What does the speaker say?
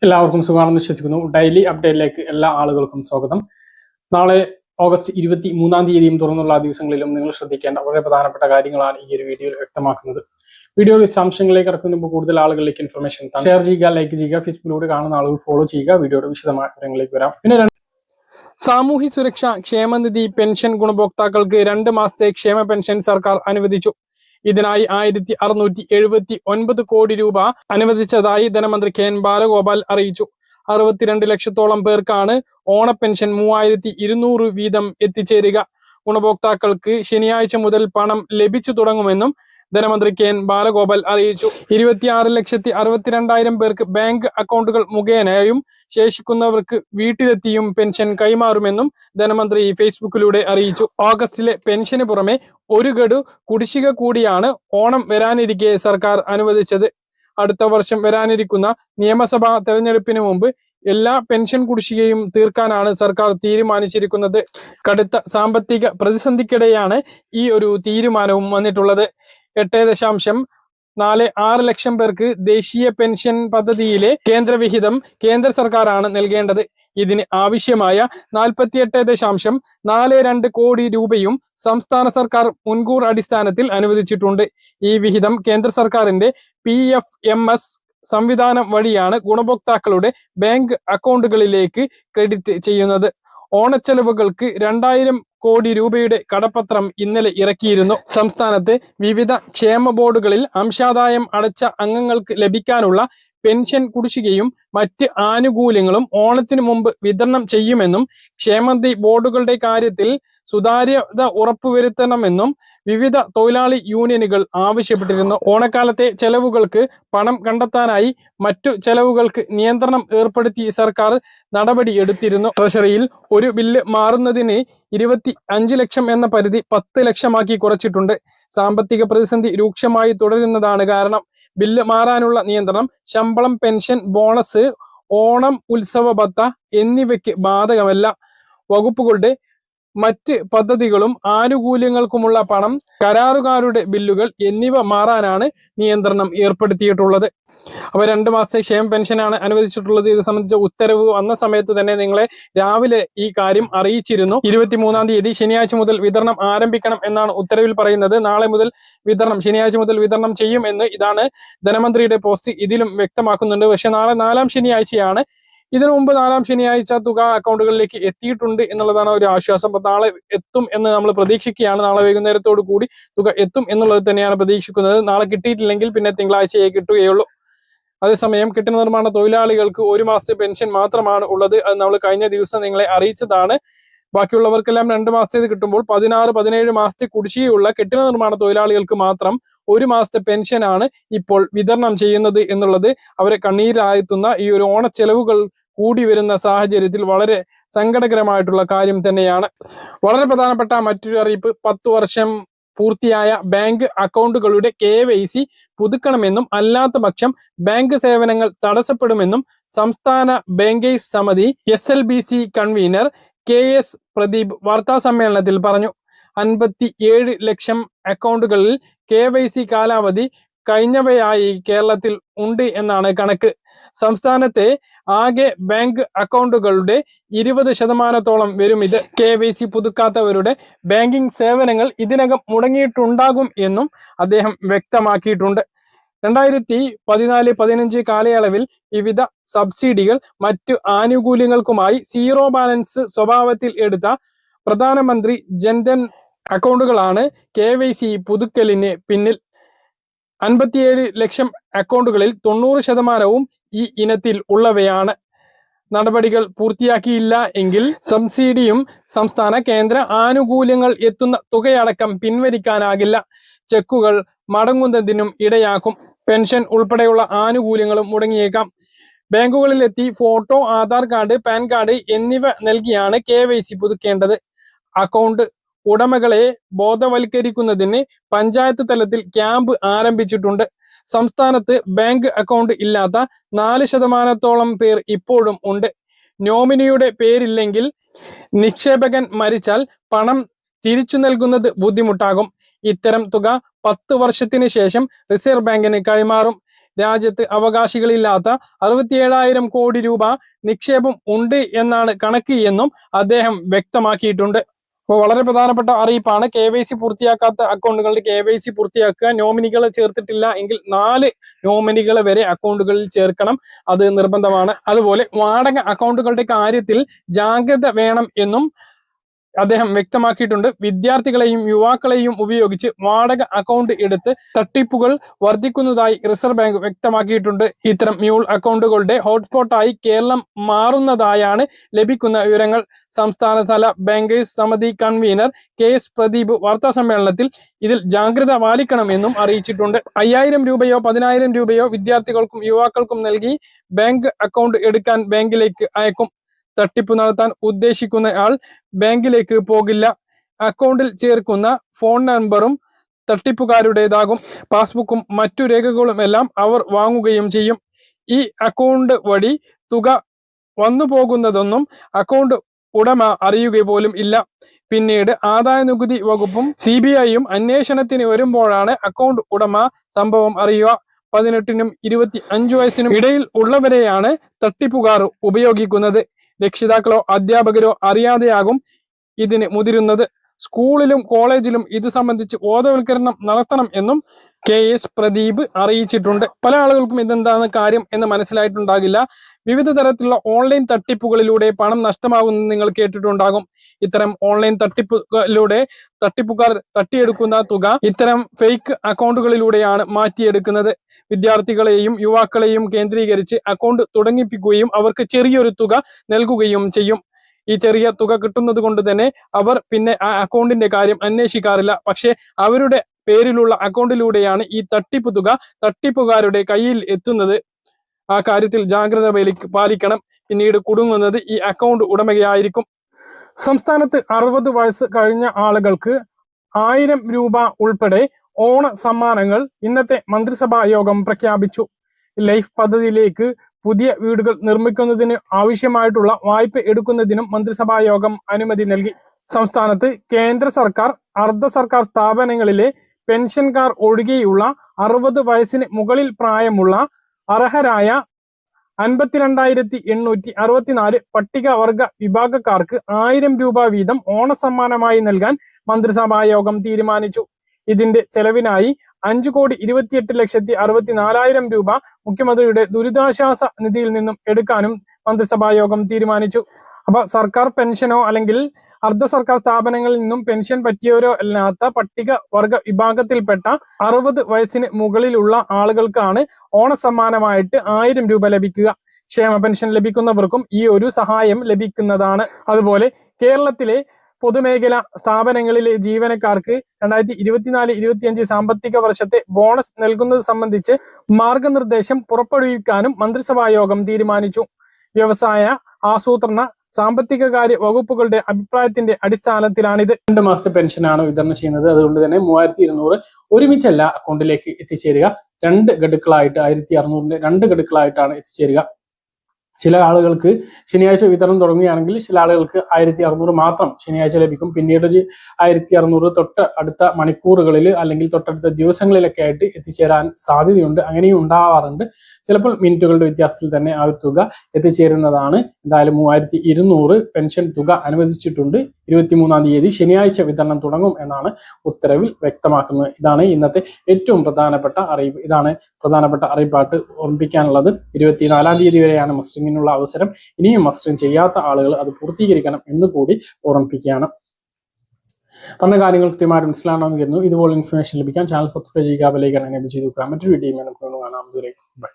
എല്ലാവർക്കും സുഖമാണെന്ന് വിശ്വസിക്കുന്നു. ഡെയിലി അപ്ഡേറ്റിലേക്ക് എല്ലാ ആളുകൾക്കും സ്വാഗതം. നാളെ ഓഗസ്റ്റ് 23-ാം തീയതിയും തുറന്നുള്ള ദിവസങ്ങളിലും നിങ്ങൾ ശ്രദ്ധിക്കേണ്ട വളരെ പ്രധാനപ്പെട്ട കാര്യങ്ങളാണ് ഈ ഒരു വീഡിയോയിൽ വ്യക്തമാക്കുന്നത്. വീഡിയോയുടെ വിശദാംശങ്ങളിലേക്ക് കടക്കുന്നതിന് മുമ്പ് കൂടുതൽ ആളുകളിലേക്ക് ഇൻഫർമേഷൻ ഷെയർ ചെയ്യുക, ലൈക്ക് ചെയ്യുക, ഫേസ്ബുക്കിലൂടെ കാണുന്ന ആളുകൾ ഫോളോ ചെയ്യുക. വീഡിയോയുടെ വിശദമായ വിവരങ്ങളിലേക്ക് വരാം. പിന്നെ സാമൂഹ്യ സുരക്ഷ ക്ഷേമനിധി പെൻഷൻ ഗുണഭോക്താക്കൾക്ക് 2 മാസത്തെ ക്ഷേമ പെൻഷൻ സർക്കാർ അനുവദിച്ചു. ഇതിനായി 1679 കോടി രൂപ അനുവദിച്ചതായി ധനമന്ത്രി കെ എൻ ബാലഗോപാൽ അറിയിച്ചു. 62 ലക്ഷത്തോളം പേർക്കാണ് ഓണപ്പെൻഷൻ 3200 വീതം എത്തിച്ചേരുക. ഗുണഭോക്താക്കൾക്ക് ശനിയാഴ്ച മുതൽ പണം ലഭിച്ചു തുടങ്ങുമെന്നും ധനമന്ത്രി കെ എൻ ബാലഗോപാൽ അറിയിച്ചു. 26,62,000 പേർക്ക് ബാങ്ക് അക്കൗണ്ടുകൾ മുഖേനയും ശേഷിക്കുന്നവർക്ക് വീട്ടിലെത്തിയും പെൻഷൻ കൈമാറുമെന്നും ധനമന്ത്രി ഫേസ്ബുക്കിലൂടെ അറിയിച്ചു. ഓഗസ്റ്റിലെ പെൻഷന് പുറമെ ഒരു ഗഡു കുടിശ്ശിക കൂടിയാണ് ഓണം വരാനിരിക്കെ സർക്കാർ അനുവദിച്ചത്. അടുത്ത വർഷം വരാനിരിക്കുന്ന നിയമസഭാ തെരഞ്ഞെടുപ്പിന് മുമ്പ് എല്ലാ പെൻഷൻ കുടിശ്ശികയും തീർക്കാനാണ് സർക്കാർ തീരുമാനിച്ചിരിക്കുന്നത്. കടുത്ത സാമ്പത്തിക പ്രതിസന്ധിക്കിടെയാണ് ഈ ഒരു തീരുമാനവും വന്നിട്ടുള്ളത്. 8.46 ലക്ഷം പേർക്ക് ദേശീയ പെൻഷൻ പദ്ധതിയിലെ കേന്ദ്രവിഹിതം കേന്ദ്ര സർക്കാരാണ് നൽകേണ്ടത്. ഇതിന് ആവശ്യമായ 48.42 കോടി രൂപയും സംസ്ഥാന സർക്കാർ മുൻകൂർ അടിസ്ഥാനത്തിൽ അനുവദിച്ചിട്ടുണ്ട്. ഈ വിഹിതം കേന്ദ്ര സർക്കാരിന്റെ PFMS സംവിധാനം വഴിയാണ് ഗുണഭോക്താക്കളുടെ ബാങ്ക് അക്കൗണ്ടുകളിലേക്ക് ക്രെഡിറ്റ് ചെയ്യുന്നത്. ഓണച്ചെലവുകൾക്ക് 2000 കോടി രൂപയുടെ കടപ്പത്രം ഇന്നലെ ഇറക്കിയിരുന്നു. സംസ്ഥാനത്ത് വിവിധ ക്ഷേമ ബോർഡുകളിൽ അംശാദായം അടച്ച അംഗങ്ങൾക്ക് ലഭിക്കാനുള്ള പെൻഷൻ കുടിശ്ശികയും മറ്റ് ആനുകൂല്യങ്ങളും ഓണത്തിന് മുമ്പ് വിതരണം ചെയ്യുമെന്നും ക്ഷേമനിധി ബോർഡുകളുടെ കാര്യത്തിൽ സുതാര്യത ഉറപ്പുവരുത്തണമെന്നും വിവിധ തൊഴിലാളി യൂണിയനുകൾ ആവശ്യപ്പെട്ടിരുന്നു. ഓണക്കാലത്തെ ചെലവുകൾക്ക് പണം കണ്ടെത്താനായി മറ്റു ചെലവുകൾക്ക് നിയന്ത്രണം ഏർപ്പെടുത്തി സർക്കാർ നടപടി എടുത്തിരുന്നു. ട്രഷറിയിൽ ഒരു ബില്ല് മാറുന്നതിന് 25 ലക്ഷം എന്ന പരിധി 10 ലക്ഷമാക്കി കുറച്ചിട്ടുണ്ട്. സാമ്പത്തിക പ്രതിസന്ധി രൂക്ഷമായി തുടരുന്നതാണ് കാരണം. ബില്ല് മാറാനുള്ള നിയന്ത്രണം ശമ്പളം, പെൻഷൻ, ബോണസ്, ഓണം ഉത്സവ ഭത്ത എന്നിവയ്ക്ക് ബാധകമല്ല. വകുപ്പുകളുടെ മറ്റ് പദ്ധതികളും ആനുകൂല്യങ്ങൾക്കുമുള്ള പണം, കരാറുകാരുടെ ബില്ലുകൾ എന്നിവ മാറാനാണ് നിയന്ത്രണം ഏർപ്പെടുത്തിയിട്ടുള്ളത്. അപ്പൊ 2 മാസത്തെ ക്ഷേമ പെൻഷനാണ് അനുവദിച്ചിട്ടുള്ളത്. ഇത് സംബന്ധിച്ച ഉത്തരവ് വന്ന സമയത്ത് തന്നെ നിങ്ങളെ രാവിലെ ഈ കാര്യം അറിയിച്ചിരുന്നു. 23-ാം തീയതി ശനിയാഴ്ച മുതൽ വിതരണം ആരംഭിക്കണം എന്നാണ് ഉത്തരവിൽ പറയുന്നത്. നാളെ മുതൽ വിതരണം, ശനിയാഴ്ച മുതൽ വിതരണം ചെയ്യും എന്ന് ഇതാണ് ധനമന്ത്രിയുടെ പോസ്റ്റ് ഇതിലും വ്യക്തമാക്കുന്നുണ്ട്. പക്ഷെ നാളെ 4-ാം ശനിയാഴ്ചയാണ്. ഇതിനു മുമ്പ് 4-ാം ശനിയാഴ്ച തുക അക്കൗണ്ടുകളിലേക്ക് എത്തിയിട്ടുണ്ട് എന്നുള്ളതാണ് ഒരു ആശ്വാസം. അപ്പൊ നാളെ എത്തും എന്ന് നമ്മൾ പ്രതീക്ഷിക്കുകയാണ്. നാളെ വൈകുന്നേരത്തോടു കൂടി തുക എത്തും എന്നുള്ളത് തന്നെയാണ് പ്രതീക്ഷിക്കുന്നത്. നാളെ കിട്ടിയിട്ടില്ലെങ്കിൽ പിന്നെ തിങ്കളാഴ്ചയെ കിട്ടുകയുള്ളൂ. അതേസമയം കെട്ടിട നിർമ്മാണ തൊഴിലാളികൾക്ക് 1 മാസത്തെ പെൻഷൻ മാത്രമാണ് ഉള്ളത്. അത് നമ്മൾ കഴിഞ്ഞ ദിവസം നിങ്ങളെ അറിയിച്ചതാണ്. ബാക്കിയുള്ളവർക്കെല്ലാം 2 മാസത്തേത് കിട്ടുമ്പോൾ 16-17 മാസത്തെ കുടിശ്ശികയുള്ള കെട്ടിട നിർമ്മാണ തൊഴിലാളികൾക്ക് മാത്രം 1 മാസത്തെ പെൻഷനാണ് ഇപ്പോൾ വിതരണം ചെയ്യുന്നത് എന്നുള്ളത് അവരെ കണ്ണീരിലാഴ്ത്തുന്ന ഈ ഒരു ഓണച്ചെലവുകൾ കൂടി വരുന്ന സാഹചര്യത്തിൽ വളരെ സങ്കടകരമായിട്ടുള്ള കാര്യം തന്നെയാണ്. വളരെ പ്രധാനപ്പെട്ട മറ്റൊരു അറിയിപ്പ്, 10 വർഷം പൂർത്തിയായ ബാങ്ക് അക്കൗണ്ടുകളുടെ KYC പുതുക്കണമെന്നും അല്ലാത്ത പക്ഷം ബാങ്ക് സേവനങ്ങൾ തടസ്സപ്പെടുമെന്നും സംസ്ഥാന ബാങ്കേഴ്സ് സമിതി SLBC കൺവീനർ KS പ്രദീപ് വാർത്താ സമ്മേളനത്തിൽ പറഞ്ഞു. 57 ലക്ഷം അക്കൗണ്ടുകളിൽ KYC കാലാവധി കഴിഞ്ഞവയായി കേരളത്തിൽ ഉണ്ട് എന്നാണ് കണക്ക്. സംസ്ഥാനത്തെ ആകെ ബാങ്ക് അക്കൗണ്ടുകളുടെ 20% വരും ഇത്. KYC പുതുക്കാത്തവരുടെ ബാങ്കിംഗ് സേവനങ്ങൾ ഇതിനകം മുടങ്ങിയിട്ടുണ്ടാകും എന്നും അദ്ദേഹം വ്യക്തമാക്കിയിട്ടുണ്ട്. 2014-15 കാലയളവിൽ വിവിധ സബ്സിഡികൾ മറ്റു ആനുകൂല്യങ്ങൾക്കുമായി സീറോ ബാലൻസ് സ്വഭാവത്തിൽ എടുത്ത പ്രധാനമന്ത്രി ജൻധൻ അക്കൗണ്ടുകളാണ് KYC പുതുക്കലിന് പിന്നിൽ. 57 ലക്ഷം അക്കൗണ്ടുകളിൽ 90% ഈ ഇനത്തിൽ ഉള്ളവയാണ്. നടപടികൾ പൂർത്തിയാക്കിയില്ല എങ്കിൽ സബ്സിഡിയും സംസ്ഥാന കേന്ദ്ര ആനുകൂല്യങ്ങൾ എത്തുന്ന തുകയടക്കം പിൻവലിക്കാനാകില്ല. ചെക്കുകൾ മടങ്ങുന്നതിനും ഇടയാക്കും. പെൻഷൻ ഉൾപ്പെടെയുള്ള ആനുകൂല്യങ്ങളും മുടങ്ങിയേക്കാം. ബാങ്കുകളിലെത്തി photo, Aadhaar card, PAN card എന്നിവ നൽകിയാണ് KYC പുതുക്കേണ്ടത്. അക്കൗണ്ട് ഉടമകളെ ബോധവൽക്കരിക്കുന്നതിന് പഞ്ചായത്ത് തലത്തിൽ ക്യാമ്പ് ആരംഭിച്ചിട്ടുണ്ട്. സംസ്ഥാനത്ത് ബാങ്ക് അക്കൗണ്ട് ഇല്ലാത്ത 4% പേർ ഇപ്പോഴും ഉണ്ട്. നോമിനിയുടെ പേരില്ലെങ്കിൽ നിക്ഷേപകൻ മരിച്ചാൽ പണം തിരിച്ചു നൽകുന്നത് ബുദ്ധിമുട്ടാകും. ഇത്തരം തുക 10 വർഷത്തിന് ശേഷം റിസർവ് ബാങ്കിന് കൈമാറും. രാജ്യത്ത് അവകാശികളില്ലാത്ത 67,000 കോടി രൂപ നിക്ഷേപം ഉണ്ട് എന്നാണ് കണക്ക് എന്നും അദ്ദേഹം വ്യക്തമാക്കിയിട്ടുണ്ട്. അപ്പോൾ വളരെ പ്രധാനപ്പെട്ട അറിയിപ്പാണ്. KYC പൂർത്തിയാക്കാത്ത അക്കൗണ്ടുകളുടെ KYC പൂർത്തിയാക്കുക. നോമിനികളെ ചേർത്തിട്ടില്ല എങ്കിൽ 4 നോമിനികളെ വരെ അക്കൗണ്ടുകളിൽ ചേർക്കണം, അത് നിർബന്ധമാണ്. അതുപോലെ വാടക അക്കൗണ്ടുകളുടെ കാര്യത്തിൽ ജാഗ്രത വേണം എന്നും അദ്ദേഹം വ്യക്തമാക്കിയിട്ടുണ്ട്. വിദ്യാർത്ഥികളെയും യുവാക്കളെയും ഉപയോഗിച്ച് വാടക അക്കൗണ്ട് എടുത്ത് തട്ടിപ്പുകൾ വർദ്ധിക്കുന്നതായി റിസർവ് ബാങ്ക് വ്യക്തമാക്കിയിട്ടുണ്ട്. ഇത്തരം മ്യൂൾ അക്കൗണ്ടുകളുടെ ഹോട്ട്സ്പോട്ടായി കേരളം മാറുന്നതായാണ് ലഭിക്കുന്ന വിവരങ്ങൾ. സംസ്ഥാനതല ബാങ്കേഴ്സ് സമിതി കൺവീനർ KS പ്രദീപ് വാർത്താ സമ്മേളനത്തിൽ ഇതിൽ ജാഗ്രത പാലിക്കണമെന്നും അറിയിച്ചിട്ടുണ്ട്. 5,000 രൂപയോ 10,000 രൂപയോ വിദ്യാർത്ഥികൾക്കും യുവാക്കൾക്കും നൽകി ബാങ്ക് അക്കൗണ്ട് എടുക്കാൻ ബാങ്കിലേക്ക് അയക്കും. തട്ടിപ്പ് നടത്താൻ ഉദ്ദേശിക്കുന്ന ആൾ ബാങ്കിലേക്ക് പോകില്ല. അക്കൗണ്ടിൽ ചേർക്കുന്ന ഫോൺ നമ്പറും തട്ടിപ്പുകാരുടേതാകും. പാസ്ബുക്കും മറ്റു രേഖകളുമെല്ലാം അവർ വാങ്ങുകയും ചെയ്യും. ഈ അക്കൗണ്ട് വഴി തുക വന്നു പോകുന്നതൊന്നും അക്കൗണ്ട് ഉടമ അറിയുക പോലും ഇല്ല. പിന്നീട് ആദായനികുതി വകുപ്പും CBIയും അന്വേഷണത്തിന് വരുമ്പോഴാണ് അക്കൗണ്ട് ഉടമ സംഭവം അറിയുക. 18നും 25 വയസ്സിനും ഇടയിൽ ഉള്ളവരെയാണ് തട്ടിപ്പുകാർ ഉപയോഗിക്കുന്നത്. രക്ഷിതാക്കളോ അധ്യാപകരോ അറിയാതെയാകും ഇതിന് മുതിരുന്നത്. സ്കൂളിലും കോളേജിലും ഇത് സംബന്ധിച്ച് ബോധവൽക്കരണം നടത്തണം എന്നും KS പ്രദീപ് അറിയിച്ചിട്ടുണ്ട്. പല ആളുകൾക്കും ഇതെന്താണ് കാര്യം എന്ന് മനസ്സിലായിട്ടുണ്ടാകില്ല. വിവിധ തരത്തിലുള്ള ഓൺലൈൻ തട്ടിപ്പുകളിലൂടെ പണം നഷ്ടമാകുന്നത് നിങ്ങൾ കേട്ടിട്ടുണ്ടാകും. ഇത്തരം ഓൺലൈൻ തട്ടിപ്പുകളിലൂടെ തട്ടിപ്പുകാർ തട്ടിയെടുക്കുന്ന തുക ഇത്തരം ഫേക്ക് അക്കൗണ്ടുകളിലൂടെയാണ് മാറ്റിയെടുക്കുന്നത്. വിദ്യാർത്ഥികളെയും യുവാക്കളെയും കേന്ദ്രീകരിച്ച് അക്കൗണ്ട് തുടങ്ങിപ്പിക്കുകയും അവർക്ക് ചെറിയൊരു തുക നൽകുകയും ചെയ്യും. ഈ ചെറിയ തുക കിട്ടുന്നത് കൊണ്ട് തന്നെ അവർ പിന്നെ ആ അക്കൗണ്ടിന്റെ കാര്യം അന്വേഷിക്കാറില്ല. പക്ഷെ അവരുടെ പേരിലുള്ള അക്കൗണ്ടിലൂടെയാണ് ഈ തട്ടിപ്പ് തുക തട്ടിപ്പുകാരുടെ കയ്യിൽ എത്തുന്നത്. ആ കാര്യത്തിൽ ജാഗ്രത പാലിക്കണം. പിന്നീട് കുടുങ്ങുന്നത് ഈ അക്കൗണ്ട് ഉടമയായിരിക്കും. സംസ്ഥാനത്ത് 60 വയസ്സ് കഴിഞ്ഞ ആളുകൾക്ക് 1000 രൂപ ഉൾപ്പെടെ ഓണ സമ്മാനങ്ങൾ ഇന്നത്തെ മന്ത്രിസഭാ യോഗം പ്രഖ്യാപിച്ചു. ലൈഫ് പദ്ധതിയിലേക്ക് പുതിയ വീടുകൾ നിർമ്മിക്കുന്നതിന് ആവശ്യമായിട്ടുള്ള വായ്പ എടുക്കുന്നതിനും മന്ത്രിസഭാ യോഗം അനുമതി നൽകി. സംസ്ഥാനത്ത് കേന്ദ്ര സർക്കാർ അർദ്ധ സർക്കാർ സ്ഥാപനങ്ങളിലെ പെൻഷൻകാർ ഒഴികെയുള്ള 60 വയസ്സിന് മുകളിൽ പ്രായമുള്ള അർഹരായ 52,864 പട്ടികവർഗ വിഭാഗക്കാർക്ക് 1000 രൂപ വീതം ഓണസമ്മാനമായി നൽകാൻ മന്ത്രിസഭാ യോഗം തീരുമാനിച്ചു. ഇതിന്റെ ചെലവിനായി 5,28,64,000 രൂപ മുഖ്യമന്ത്രിയുടെ ദുരിതാശ്വാസ നിധിയിൽ നിന്നും എടുക്കാനും മന്ത്രിസഭാ യോഗം തീരുമാനിച്ചു. അപ്പൊ സർക്കാർ പെൻഷനോ അല്ലെങ്കിൽ അർദ്ധ സർക്കാർ സ്ഥാപനങ്ങളിൽ നിന്നും പെൻഷൻ പറ്റിയവരോ അല്ലാത്ത പട്ടിക വർഗ വിഭാഗത്തിൽപ്പെട്ട 60 വയസ്സിന് മുകളിലുള്ള ആളുകൾക്കാണ് ഓണസമ്മാനമായിട്ട് 1000 രൂപ ലഭിക്കുക. ക്ഷേമ പെൻഷൻ ലഭിക്കുന്നവർക്കും ഈ ഒരു സഹായം ലഭിക്കുന്നതാണ്. അതുപോലെ കേരളത്തിലെ പൊതുമേഖല സ്ഥാപനങ്ങളിലെ ജീവനക്കാർക്ക് 2024-25 സാമ്പത്തിക വർഷത്തെ ബോണസ് നൽകുന്നത് സംബന്ധിച്ച് മാർഗനിർദ്ദേശം പുറപ്പെടുവിക്കാനും മന്ത്രിസഭാ യോഗം തീരുമാനിച്ചു. വ്യവസായ ആസൂത്രണ സാമ്പത്തിക കാര്യ വകുപ്പുകളുടെ അഭിപ്രായത്തിന്റെ അടിസ്ഥാനത്തിലാണിത്. 2 മാസത്തെ പെൻഷനാണ് വിതരണം ചെയ്യുന്നത്. അതുകൊണ്ട് തന്നെ 3,200 ഒരുമിച്ചല്ല അക്കൗണ്ടിലേക്ക് എത്തിച്ചേരുക. 2 ഗഡുക്കളായിട്ട് 1,600ന്റെ 2 ഗഡുക്കളായിട്ടാണ് എത്തിച്ചേരുക. ചില ആളുകൾക്ക് ശനിയാഴ്ച വിതരണം തുടങ്ങുകയാണെങ്കിൽ ചില ആളുകൾക്ക് 1,600 മാത്രം ശനിയാഴ്ച ലഭിക്കും. പിന്നീട് ഒരു 1,600 തൊട്ട് അടുത്ത മണിക്കൂറുകളിൽ അല്ലെങ്കിൽ തൊട്ടടുത്ത ദിവസങ്ങളിലൊക്കെ ആയിട്ട് എത്തിച്ചേരാൻ സാധ്യതയുണ്ട്. അങ്ങനെയും ഉണ്ടാവാറുണ്ട്. ചിലപ്പോൾ മിനിറ്റുകളുടെ വ്യത്യാസത്തിൽ തന്നെ ആ ഒരു തുക എത്തിച്ചേരുന്നതാണ്. എന്തായാലും 3,200 പെൻഷൻ തുക അനുവദിച്ചിട്ടുണ്ട്. 23-ാം തീയതി ശനിയാഴ്ച വിതരണം തുടങ്ങും എന്നാണ് ഉത്തരവിൽ വ്യക്തമാക്കുന്നത്. ഇതാണ് ഇന്നത്തെ ഏറ്റവും പ്രധാനപ്പെട്ട അറിയിപ്പ്. ഇതാണ് പ്രധാനപ്പെട്ട അറിയിപ്പായിട്ട് ഓർമ്മിപ്പിക്കാനുള്ളത്. 24-ാം തീയതി വരെയാണ് മസ്റ്ററിങ്ങിനുള്ള അവസരം. ഇനിയും മസ്റ്ററിങ് ചെയ്യാത്ത ആളുകൾ അത് പൂർത്തീകരിക്കണം എന്ന് കൂടി ഓർമ്മിപ്പിക്കുകയാണ്. പറഞ്ഞ കാര്യങ്ങൾ കൃത്യമായിട്ട് മനസ്സിലാണെന്ന് കരുതുന്നു. ഇതുപോലെ ഇൻഫർമേഷൻ ലഭിക്കാൻ ചാനൽ സബ്സ്ക്രൈബ് ചെയ്യുക, ബെൽ ഐക്കൺ എനേബിൾ ചെയ്ത് വെക്കുക. മറ്റൊരു വീഡിയോ നമുക്ക് കാണാം. ദൂരേക്ക് ബൈ.